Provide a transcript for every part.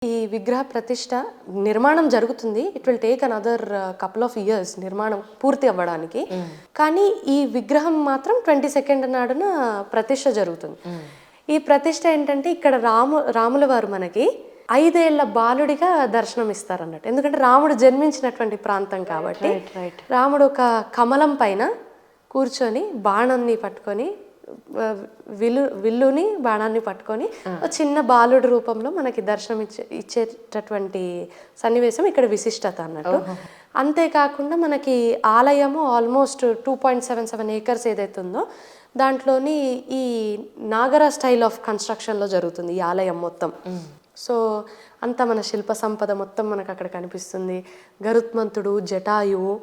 ఈ విగ్రహ ప్రతిష్ట నిర్మాణం జరుగుతుంది. It will take another couple of years నిర్మాణం పూర్తి అవ్వడానికి. కానీ ఈ విగ్రహం మాత్రం 22nd నాడున ప్రతిష్ట జరుగుతుంది. ఈ ప్రతిష్ట ఏంటంటే ఇక్కడ రాముల వారు మనకి 5 ఏళ్ల బాలుడిగా దర్శనం ఇస్తారు అన్నట్టు. ఎందుకంటే రాముడు జన్మించినటువంటి ప్రాంతం కాబట్టి రాముడు ఒక కమలం పైన కూర్చొని బాణాన్ని పట్టుకొని విల్లుని బాణాన్ని పట్టుకొని చిన్న బాలుడి రూపంలో మనకి దర్శనం ఇచ్చేటటువంటి సన్నివేశం ఇక్కడ విశిష్టత అన్నట్టు. అంతేకాకుండా మనకి ఆలయము ఆల్మోస్ట్ 2.77 acres ఏదైతే ఉందో దాంట్లోని ఈ నాగర స్టైల్ ఆఫ్ కన్స్ట్రక్షన్లో జరుగుతుంది ఈ ఆలయం మొత్తం. సో అంత మన శిల్ప సంపద మొత్తం మనకు అక్కడ కనిపిస్తుంది. గరుత్మంతుడు, జటాయువు,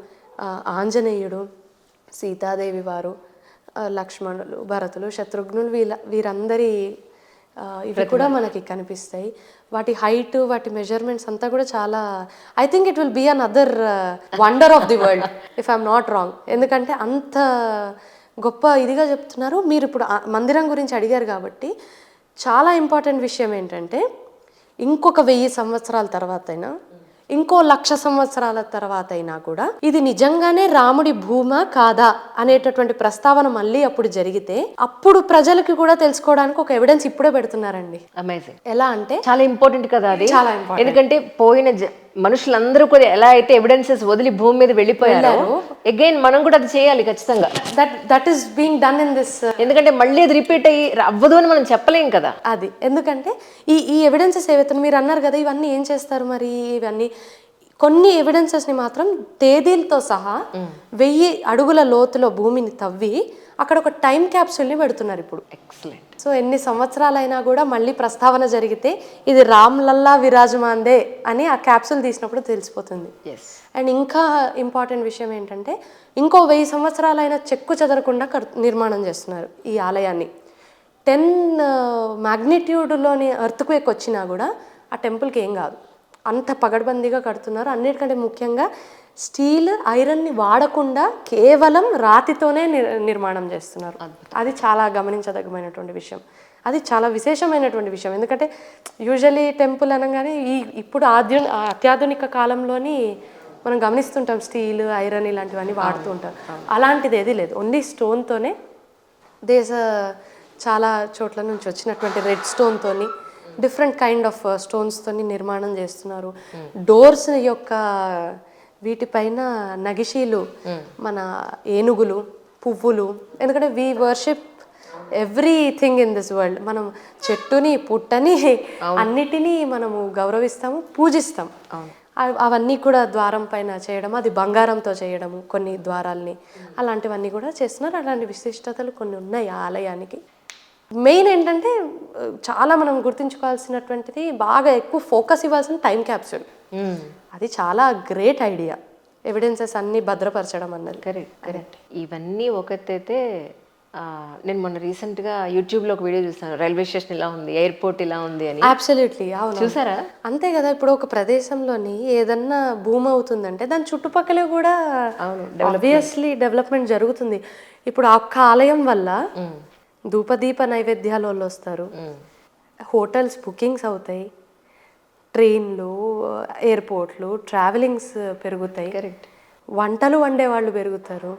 ఆంజనేయుడు, సీతాదేవి వారు, లక్ష్మణులు, భరతులు, శత్రుఘ్నులు వీరందరి ఇవి కూడా మనకి కనిపిస్తాయి. వాటి హైట్, వాటి మెజర్మెంట్స్ అంతా కూడా చాలా, I think it will be another wonder of the world if I'm not wrong. ఎందుకంటే అంత గొప్ప ఇదిగా చెప్తున్నారు. మీరు ఇప్పుడు మందిరం గురించి అడిగారు కాబట్టి చాలా ఇంపార్టెంట్ విషయం ఏంటంటే ఇంకొక 1000 సంవత్సరాల తర్వాత అయినా, ఇంకో 1,00,000 సంవత్సరాల తర్వాత అయినా కూడా ఇది నిజంగానే రాముడి భూమా కాదా అనేటటువంటి ప్రస్తావన మళ్ళీ అప్పుడు జరిగితే అప్పుడు ప్రజలకి కూడా తెలుసుకోవడానికి ఒక ఎవిడెన్స్ ఇప్పుడే పెడుతున్నారండి. అమేజింగ్. ఎలా అంటే చాలా ఇంపార్టెంట్ కదా అది. చాలా ఇంపార్టెంట్. ఎందుకంటే పోయిన మనుషులందరూ కూడా ఎలా అయితే ఎవిడెన్సెస్ వదిలి భూమి మీద వెళ్ళిపోయారు, అగైన్ మనం కూడా అది చేయాలి ఖచ్చితంగా. That is being done in this. ఎందుకంటే మళ్ళీ అది రిపీట్ అయ్యి అవ్వదు అని మనం చెప్పలేం కదా అది. ఎందుకంటే ఈ ఎవిడెన్సెస్ ఏవైతే మీరు అన్నారు కదా, ఇవన్నీ ఏం చేస్తారు మరి, ఇవన్నీ కొన్ని ఎవిడెన్సెస్ని మాత్రం తేదీలతో సహా 1000 అడుగుల లోతులో భూమిని తవ్వి అక్కడ ఒక టైం క్యాప్సూల్ని పెడుతున్నారు ఇప్పుడు. ఎక్సలెంట్. సో ఎన్ని సంవత్సరాలైనా కూడా మళ్ళీ ప్రస్తావన జరిగితే ఇది రామ్లల్లా విరాజమాందే అని ఆ క్యాప్సూల్ తీసినప్పుడు తెలిసిపోతుంది. అండ్ ఇంకా ఇంపార్టెంట్ విషయం ఏంటంటే ఇంకో 1000 సంవత్సరాలైనా చెక్కు చెదరకుండా నిర్మాణం చేస్తున్నారు ఈ ఆలయాన్ని. 10 magnitudeలోని ఎర్త్క్వేక్ వచ్చినా కూడా ఆ టెంపుల్కి ఏం కాదు, అంత పగడ్బందీగా కడుతున్నారు. అన్నిటికంటే ముఖ్యంగా స్టీల్, ఐరన్ని వాడకుండా కేవలం రాతితోనే నిర్మాణం చేస్తున్నారు. అది చాలా గమనించదగ్గమైనటువంటి విషయం. అది చాలా విశేషమైనటువంటి విషయం. ఎందుకంటే యూజువలీ టెంపుల్ అనగానే ఇప్పుడు అత్యాధునిక కాలంలోని మనం గమనిస్తుంటాం స్టీల్, ఐరన్ ఇలాంటివన్నీ వాడుతూ ఉంటాం. అలాంటిది ఏది లేదు, ఓన్లీ స్టోన్తోనే చాలా చోట్ల నుంచి వచ్చినటువంటి రెడ్ స్టోన్తోని డిఫరెంట్ కైండ్ ఆఫ్ స్టోన్స్తోని నిర్మాణం చేస్తున్నారు. డోర్స్ యొక్క వీటిపైన నగిషీలు, మన ఏనుగులు, పువ్వులు. ఎందుకంటే we worship everything in this world. మనం చెట్టుని, పుట్టని, అన్నిటినీ మనము గౌరవిస్తాము, పూజిస్తాం. అవన్నీ కూడా ద్వారం పైన చేయడం, అది బంగారంతో చేయడము కొన్ని ద్వారాల్ని, అలాంటివన్నీ కూడా చేస్తున్నారు. అలాంటి విశిష్టతలు కొన్ని ఉన్నాయి ఆ ఆలయానికి. మెయిన్ ఏంటంటే చాలా మనం గుర్తుంచుకోవాల్సినటువంటిది, బాగా ఎక్కువ ఫోకస్ ఇవ్వాల్సిన టైం క్యాప్సూల్. అది చాలా గ్రేట్ ఐడియా, ఎవిడెన్సెస్ అన్ని భద్రపరచడం అన్నది. కరెక్ట్. ఇవన్నీ ఒకటైతే నేను మొన్న రీసెంట్గా యూట్యూబ్లో ఒక వీడియో చూసాను, రైల్వే స్టేషన్ ఇలా ఉంది, ఎయిర్పోర్ట్ ఇలా ఉంది అని. అబ్సల్యూట్లీ, అవును, చూసారా? అంతే కదా. ఇప్పుడు ఒక ప్రదేశంలోని ఏదన్నా భూమి అవుతుందంటే దాని చుట్టుపక్కల కూడా ఆబ్వియస్లీ డెవలప్మెంట్ జరుగుతుంది. ఇప్పుడు ఆ ఒక్క ఆలయం వల్ల ధూపదీప నైవేద్యాలు వాళ్ళు వస్తారు, హోటల్స్ బుకింగ్స్ అవుతాయి, ట్రైన్లు, ఎయిర్పోర్ట్లు, ట్రావెలింగ్స్ పెరుగుతాయి, వంటలు వండే వాళ్ళు పెరుగుతారు,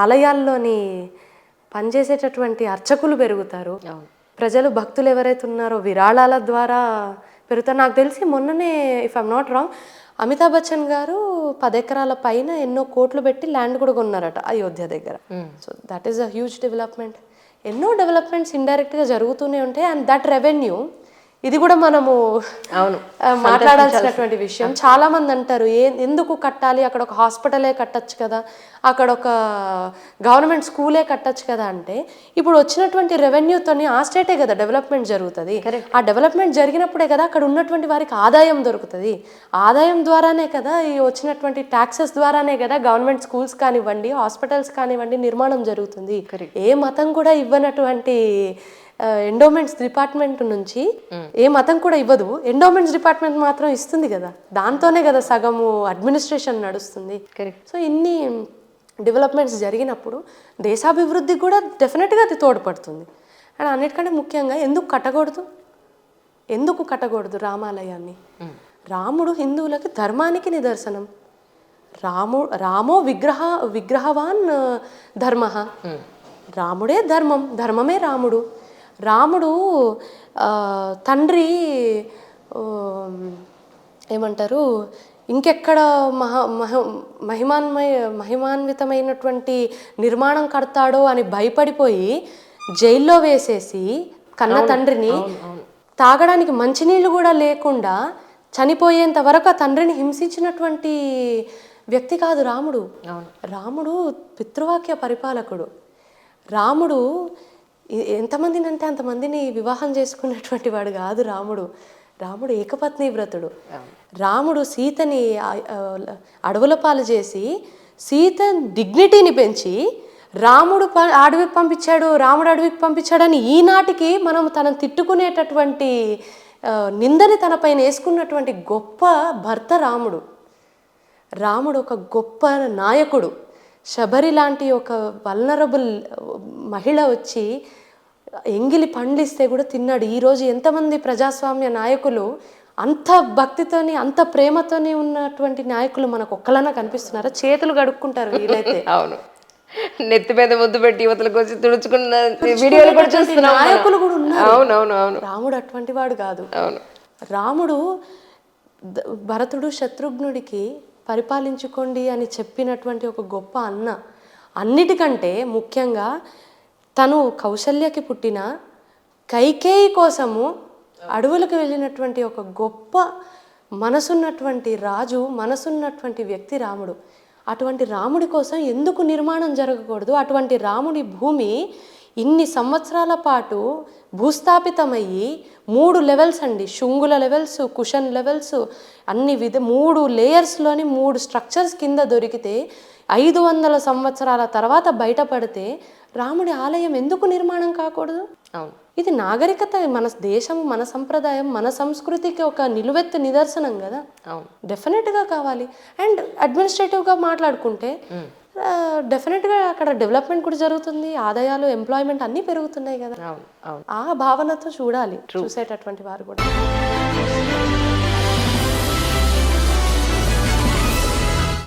ఆలయాల్లోని పనిచేసేటటువంటి అర్చకులు పెరుగుతారు, ప్రజలు భక్తులు ఎవరైతే ఉన్నారో విరాళాల ద్వారా పెరుగుతారు. నాకు తెలిసి మొన్ననే, if I'm not wrong, Amitabh Bachchan గారు 10 ఎకరాల పైన ఎన్నో కోట్లు పెట్టి ల్యాండ్ కూడా కొన్నారట అయోధ్య దగ్గర. So that is a huge development. ఎన్నో డెవలప్మెంట్స్ ఇండైరెక్ట్గా జరుగుతూనే ఉంటాయి. అండ్ దట్ రెవెన్యూ, ఇది కూడా మనము మాట్లాడాల్సినటువంటి విషయం. చాలా మంది అంటారు ఎందుకు కట్టాలి, అక్కడ ఒక హాస్పిటలే కట్టచ్చు కదా, అక్కడ ఒక గవర్నమెంట్ స్కూలే కట్టచ్చు కదా అంటే, ఇప్పుడు వచ్చినటువంటి రెవెన్యూతోని ఆ స్టేటే కదా డెవలప్మెంట్ జరుగుతుంది. ఆ డెవలప్మెంట్ జరిగినప్పుడే కదా అక్కడ ఉన్నటువంటి వారికి ఆదాయం దొరుకుతుంది. ఆదాయం ద్వారానే కదా, ఈ వచ్చినటువంటి ట్యాక్సెస్ ద్వారానే కదా గవర్నమెంట్ స్కూల్స్ కానివ్వండి, హాస్పిటల్స్ కానివ్వండి నిర్మాణం జరుగుతుంది. ఏ మతం కూడా ఇవ్వనటువంటి ఎండోమెంట్స్ డిపార్ట్మెంట్ నుంచి ఏ మతం కూడా ఇవ్వదు, ఎండోమెంట్స్ డిపార్ట్మెంట్ మాత్రం ఇస్తుంది కదా. దాంతోనే కదా సగము అడ్మినిస్ట్రేషన్ నడుస్తుంది. సో ఇన్ని డెవలప్మెంట్స్ జరిగినప్పుడు దేశాభివృద్ధికి కూడా డెఫినెట్గా అది తోడ్పడుతుంది. అండ్ అన్నిటికంటే ముఖ్యంగా ఎందుకు కట్టకూడదు? ఎందుకు కట్టకూడదు రామాలయాన్ని? రాముడు హిందువులకి ధర్మానికి నిదర్శనం. రామో విగ్రహవాన్ ధర్మ. రాముడే ధర్మం, ధర్మమే రాముడు. రాముడు తండ్రి ఏమంటారు, ఇంకెక్కడ మహిమాన్వితమైనటువంటి నిర్మాణం కడతాడో అని భయపడిపోయి జైల్లో వేసేసి కన్న తండ్రిని, తాగడానికి మంచినీళ్ళు కూడా లేకుండా చనిపోయేంత వరకు ఆ తండ్రిని హింసించినటువంటి వ్యక్తి కాదు రాముడు. రాముడు పితృవాక్య పరిపాలకుడు. రాముడు ఎంతమందిని అంటే అంతమందిని వివాహం చేసుకున్నటువంటి వాడు కాదు రాముడు. రాముడు ఏకపత్ని వ్రతుడు. రాముడు సీతని అడవుల పాలు చేసి సీత డిగ్నిటీని పెంచి రాముడు అడవికి పంపించాడు, రాముడు అడవికి పంపించాడని ఈనాటికి మనం తనను తిట్టుకునేటటువంటి నిందని తన పైన వేసుకున్నటువంటి గొప్ప భర్త రాముడు. రాముడు ఒక గొప్ప నాయకుడు. శబరి లాంటి ఒక వల్నరబుల్ మహిళ వచ్చి ఎంగిలి పండిస్తే కూడా తిన్నాడు. ఈరోజు ఎంతమంది ప్రజాస్వామ్య నాయకులు అంత భక్తితోని అంత ప్రేమతోని ఉన్నటువంటి నాయకులు మనకు ఒక్కలన్నా కనిపిస్తున్నారా? చేతులు కడుక్కుంటారు వీలైతే. అవును, నెత్తి మీద ముద్దు పెట్టి యువతలకు వచ్చి తుడుచుకున్న వీడియోలు కూడా చూస్తున్నాం. నాయకులు కూడా ఉన్నారు. అవునవును అవును. రాముడు అటువంటి వాడు కాదు. అవును. రాముడు భరతుడు శత్రుఘ్నుడికి పరిపాలించుకోండి అని చెప్పినటువంటి ఒక గొప్ప అన్న. అన్నిటికంటే ముఖ్యంగా తను కౌశల్యకి పుట్టిన కైకేయి కోసము అడవులకు వెళ్ళినటువంటి ఒక గొప్ప మనసున్నటువంటి రాజు, మనసున్నటువంటి వ్యక్తి రాముడు. అటువంటి రాముడి కోసం ఎందుకు నిర్మాణం జరగకూడదు? అటువంటి రాముడి భూమి ఇన్ని సంవత్సరాల పాటు భూస్థాపితమయ్యి 3 లెవెల్స్ అండి, శుంగుల లెవెల్స్, కుషన్ లెవెల్స్, అన్ని 3 లేయర్స్లోని 3 స్ట్రక్చర్స్ కింద దొరికితే 500 సంవత్సరాల తర్వాత బయటపడితే రాముడి ఆలయం ఎందుకు నిర్మాణం కాకూడదు? అవును. ఇది నాగరికత, మన దేశం, మన సంప్రదాయం, మన సంస్కృతికి ఒక నిలువెత్తు నిదర్శనం కదా. అవును, డెఫినెట్గా కావాలి. అండ్ అడ్మినిస్ట్రేటివ్గా మాట్లాడుకుంటే డెఫినెట్గా అక్కడ డెవలప్మెంట్ కూడా జరుగుతుంది, ఆదాయాలు, ఎంప్లాయ్మెంట్ అన్నీ పెరుగుతున్నాయి కదా. అవును అవును. ఆ భావనతో చూడాలి చూసేటటువంటి వారు కూడా.